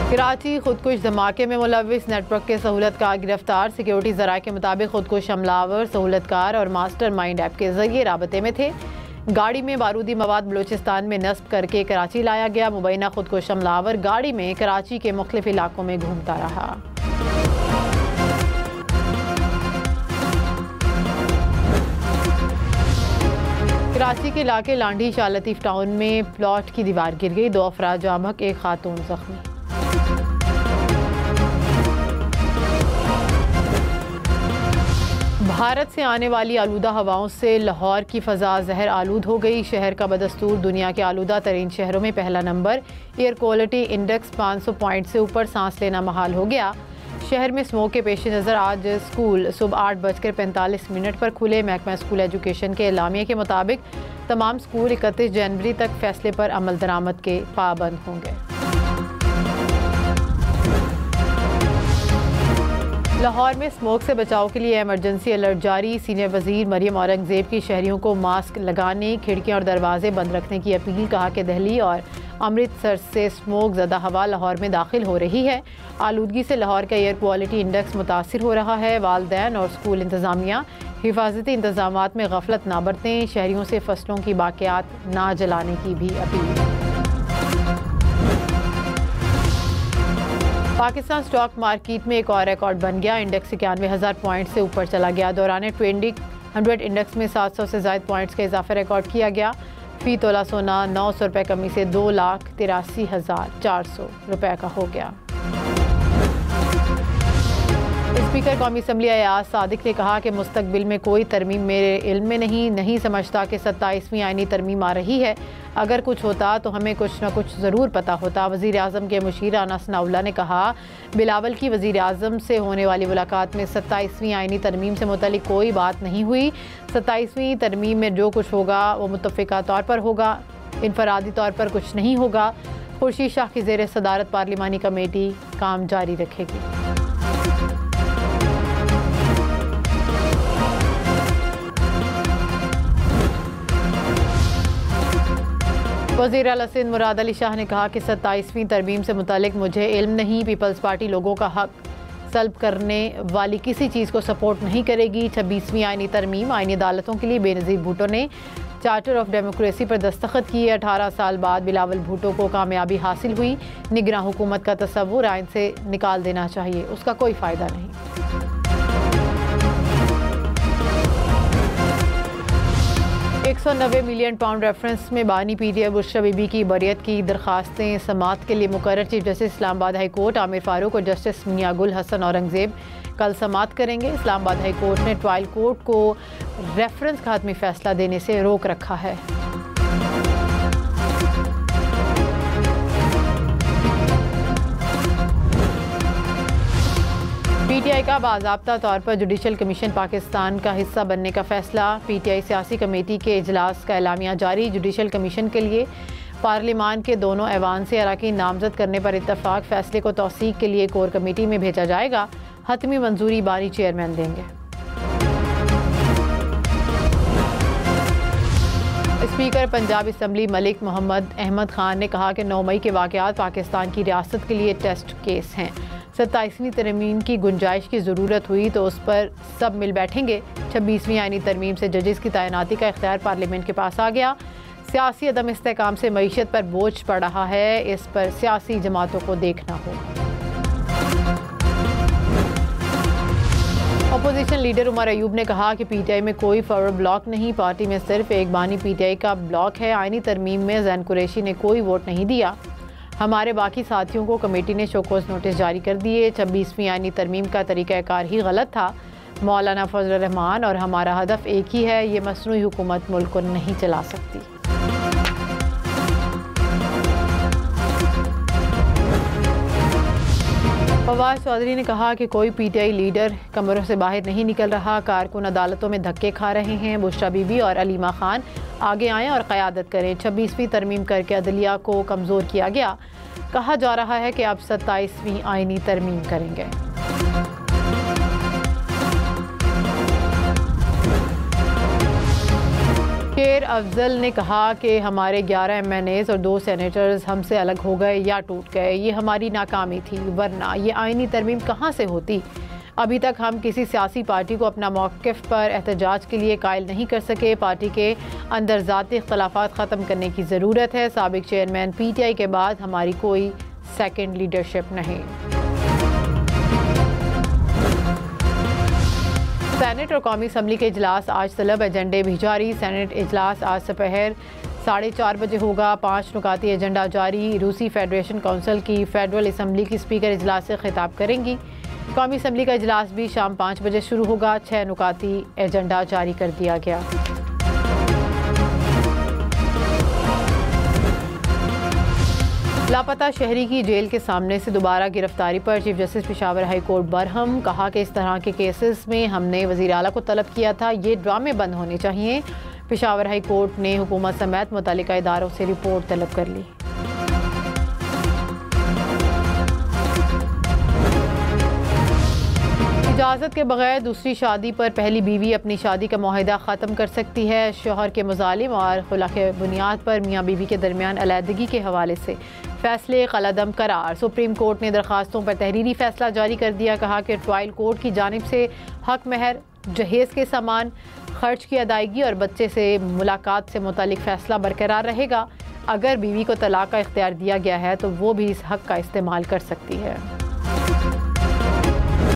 कराची खुदकुश धमाके में मुलविस नेटवर्क के सहूलतकार गिरफ्तार। सिक्योरिटी ज़राए के मुताबिक खुदकुश हमलावर सहूलतकार और मास्टर माइंड ऐप के जरिए राबते में थे। गाड़ी में बारूदी मवाद बलूचिस्तान में नस्ब करके कराची लाया गया। मुबैना खुदकुश हमलावर गाड़ी में कराची के मुख्तलिफ इलाकों में घूमता रहा। कराची के इलाके लांडी शाह लतीफ़ टाउन में प्लॉट की दीवार गिर गई। 2 अफराद जाँ बहक, 1 खातून जख्मी। भारत से आने वाली आलूदा हवाओं से लाहौर की फ़ज़ा जहर आलूद हो गई। शहर का बदस्तूर दुनिया के आलूदा तरीन शहरों में पहला number. Air quality index 500 point से ऊपर सांस लेना महाल हो गया। शहर में स्मोक के पेश नज़र आज स्कूल सुबह 8:45 पर खुले। महकमा स्कूल एजुकेशन के एलामिया के मुताबिक तमाम स्कूल 31 जनवरी तक फैसले पर अमल दरामद के पाबंद होंगे। लाहौर में स्मोक से बचाव के लिए इमरजेंसी अलर्ट जारी। सीनियर वजीर मरियम औरंगजेब की शहरियों को मास्क लगाने, खिड़कियां और दरवाजे बंद रखने की अपील। कहा कि दिल्ली और अमृतसर से स्मोक ज़दा हवा लाहौर में दाखिल हो रही है। आलूदगी से लाहौर का एयर क्वालिटी इंडेक्स मुतासिर हो रहा है। वालदैन और स्कूल इंतज़ामिया हिफाजती इंतजामात में गफलत ना बरतें। शहरियों से फसलों की बाक़ियात ना जलाने की भी अपील। पाकिस्तान स्टॉक मार्केट में एक और रिकॉर्ड बन गया। इंडेक्स 91,000 पॉइंट से ऊपर चला गया। दौरान ट्रेंडिंग 100 इंडेक्स में 700 से ज़ायद पॉइंट्स का इजाफा रिकॉर्ड किया गया। फ़ी तोला सोना 900 रुपये कमी से 2,83,400 रुपये का हो गया। स्पीकर कौमी असम्बली अयाज सादिक ने कहा कि मुस्तकबिल में कोई तरमीम मेरे इल्म में नहीं समझता कि 27वीं आईनी तरमीम आ रही है। अगर कुछ होता तो हमें कुछ न कुछ ज़रूर पता होता। वज़ीर आज़म के मुशीर राना सनाउल्लाह ने कहा, बिलावल की वज़ीर आज़म से होने वाली मुलाकात में 27वीं आईनी तरमीम से मुतल्लिक कोई बात नहीं हुई। 27वीं तरमीम में जो कुछ होगा वो मुत्तफ़िका तौर पर होगा, इनफरादी तौर पर कुछ नहीं होगा। खुर्शीद शाह की ज़ेर सदारत पार्लिमानी कमेटी काम जारी रखेगी। वज़ीर आला सिंध मुराद अली शाह ने कहा कि 27वीं तरमीम से मुतालिक मुझे इल्म नहीं। पीपल्स पार्टी लोगों का हक सल्ब करने वाली किसी चीज़ को सपोर्ट नहीं करेगी। 26वीं आईनी तरमीम आईनी अदालतों के लिए बेनज़ीर भुट्टो ने चार्टर ऑफ डेमोक्रेसी पर दस्तखत किए। 18 साल बाद बिलावल भुट्टो को कामयाबी हासिल हुई। निगरान हुकूमत का तस्वुर आइन से निकाल देना चाहिए, उसका कोई फ़ायदा नहीं। 190 मिलियन पाउंड रेफरेंस में बानी पीटीआई बुशरा बीबी की बरियत की दरखास्तें समाअत के लिए मुकर्रर। Chief justice Islamabad high court Aamir Farooq और जस्टिस मियां गुल हसन औरंगजेब कल समाअत करेंगे। इस्लामाबाद हाई कोर्ट ने ट्रायल कोर्ट को रेफरेंस का हतमी फैसला देने से रोक रखा है। पीटीआई का बाज़ाब्ता तौर पर जुडिशल कमीशन पाकिस्तान का हिस्सा बनने का फैसला। पीटीआई सियासी कमेटी के इजलास का एलामिया जारी। जुडिशल कमीशन के लिए पार्लिमान के दोनों ऐवान से अराकीन नामजद करने पर इत्तफाक। फैसले को तौसीक के लिए कोर कमेटी में भेजा जाएगा। हतमी मंजूरी बानी चेयरमैन देंगे। स्पीकर पंजाब असम्बली मलिक मोहम्मद अहमद खान ने कहा कि 9 मई के वाक़यात पाकिस्तान की रियासत के लिए टेस्ट केस हैं। 27वीं तरमीम की गुंजाइश की ज़रूरत हुई तो उस पर सब मिल बैठेंगे। 26वीं आईनी तरमीम से जजेस की तैनाती का इख्तियार पार्लियामेंट के पास आ गया। सियासी अदम इस्तेहकाम से मईशत पर बोझ पड़ रहा है, इस पर सियासी जमातों को देखना होगा। अपोजिशन लीडर उमर अयूब ने कहा कि पीटीआई में कोई फॉरवर्ड ब्लॉक नहीं, पार्टी में सिर्फ एक बानी पीटीआई का ब्लॉक है। आईनी तरमीम में जैन कुरैशी ने कोई वोट नहीं दिया। हमारे बाकी साथियों को कमेटी ने शोकोज नोटिस जारी कर दिए। 26वीं आईनी तरमीम का तरीक़ाकार ही गलत था। मौलाना फजल रहमान और हमारा हदफ एक ही है, ये मसनूई हुकूमत मुल्क को नहीं चला सकती। फवाद चौधरी ने कहा कि कोई पीटीआई लीडर कमरों से बाहर नहीं निकल रहा। कारकुन अदालतों में धक्के खा रहे हैं। बुशरा बीबी और अलीमा खान आगे आएँ और क़यादत करें। 26वीं तरमीम करके अदलिया को कमज़ोर किया गया। कहा जा रहा है कि अब 27वीं आईनी तरमीम करेंगे। के ज़ुबैर अफजल ने कहा कि हमारे 11 MNAs और 2 सेनेटर्स हमसे अलग हो गए या टूट गए। ये हमारी नाकामी थी, वरना ये आईनी तरमीम कहाँ से होती। अभी तक हम किसी सियासी पार्टी को अपना मौक़िफ़ पर एहतजाज के लिए कायल नहीं कर सके। पार्टी के अंदर ज़ाती इख्तलाफात ख़त्म करने की ज़रूरत है। साबिक चेयरमैन PTI के बाद हमारी कोई सेकेंड लीडरशिप नहीं। सेनेट और कौमी असम्बली के इजलास आज तलब, एजेंडे भी जारी। सेनेट इजलास आज दोपहर 4:30 बजे होगा। 5 नुकाती एजेंडा जारी। रूसी फेडरेशन काउंसिल की फेडरल असम्बली की स्पीकर इजलास से खिताब करेंगी। कौमी असम्बली का इजलास भी शाम 5 बजे शुरू होगा। 6 नुकाती एजेंडा जारी कर दिया गया। लापता शहरी की जेल के सामने से दोबारा गिरफ्तारी पर chief justice Peshawar high court Barham. कहा कि इस तरह के केसेस में हमने वज़ीर आला को तलब किया था, ये ड्रामे बंद होने चाहिए। पेशावर हाई कोर्ट ने हुकूमत समेत मुतल्लिका इदारों से रिपोर्ट तलब कर ली। इजाज़त के बगैर दूसरी शादी पर पहली बीवी अपनी शादी का मुआहिदा ख़त्म कर सकती है। शोहर के मुज़ालिम और खुला के बुनियाद पर मियाँ बीवी के दरमियान अलहदगी के हवाले से फैसले कलअदम करार। सुप्रीम कोर्ट ने दरखास्तों पर तहरीरी फैसला जारी कर दिया। कहा कि ट्रायल कोर्ट की जानिब से हक महर, जहेज़ के सामान, खर्च की अदायगी और बच्चे से मुलाकात से मुतालिक फ़ैसला बरकरार रहेगा। अगर बीवी को तलाक का इख्तियार दिया गया है तो वो भी इस हक का इस्तेमाल कर सकती है।